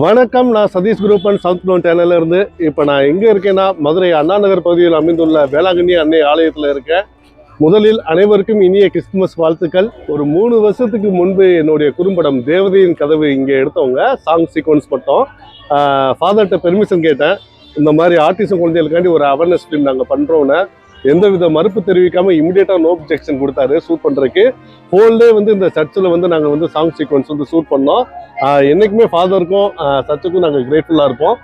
வணக்கம். நான் Satish group and south ப்ளோன் சேனல்ல இருந்து இப்போ நான் எங்கே இருக்கேன்னா மதுரை அண்ணா நகர் பகுதியில் அமைந்துள்ள வேளாங்கண்ணி அன்னை ஆலயத்தில் இருக்கேன். முதலில் அனைவருக்கும் இனிய கிறிஸ்துமஸ் வாழ்த்துக்கள். ஒரு 3 வருஷத்துக்கு முன்பு என்னுடைய குறும்படம் தேவதையின் கதவு இங்கே எடுத்தவங்க சாங் சீக்வன்ஸ் மட்டும் ஃபாதர்கிட்ட பெர்மிஷன் கேட்டேன். இந்த மாதிரி ஆர்டிஸ்ட் குழந்தைகளுக்காண்டி ஒரு அவேர்னஸ் ஃபிலிம் நாங்கள் பண்ணுறோன்னு எந்தவித மறுப்பு தெரிவிக்காமல் இமிடியேட்டாக நோ அப்ஜெக்ஷன் கொடுத்தாரு ஷூட் பண்ணுறதுக்கு. ஹோல்டே இந்த சர்ச்சில் நாங்கள் சாங் சீக்வன்ஸ் ஷூட் பண்ணோம். என்றைக்குமே ஃபாதருக்கும் சர்ச்சுக்கும் நாங்கள் கிரேட்ஃபுல்லாக இருப்போம்.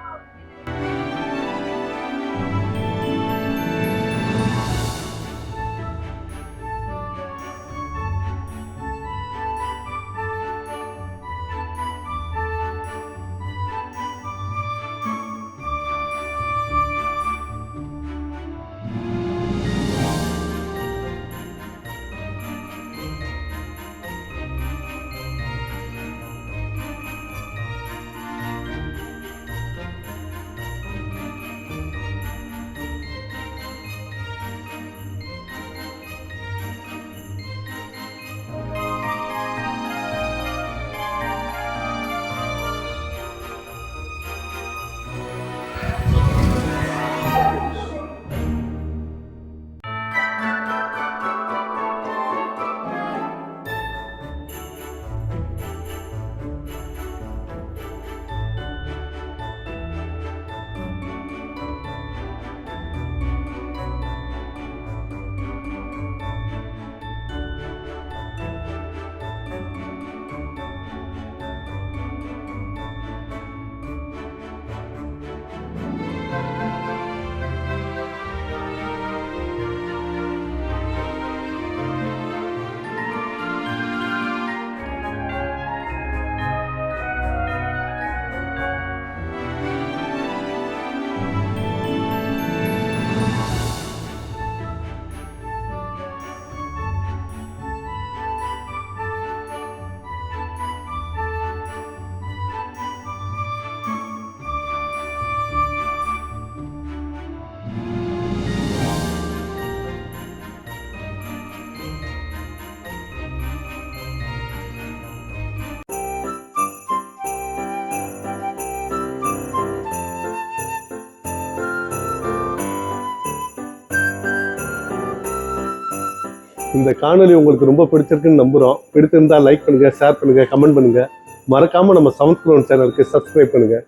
இந்த காணொலி உங்களுக்கு ரொம்ப பிடிச்சிருக்குன்னு நம்புகிறோம். பிடிச்சிருந்தா லைக் பண்ணுங்கள், ஷேர் பண்ணுங்கள், கமெண்ட் பண்ணுங்கள். மறக்காமல் நம்ம சவுத் ப்ளோன் சேனலுக்கு சப்ஸ்கிரைப் பண்ணுங்கள்.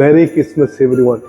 Merry Christmas everyone.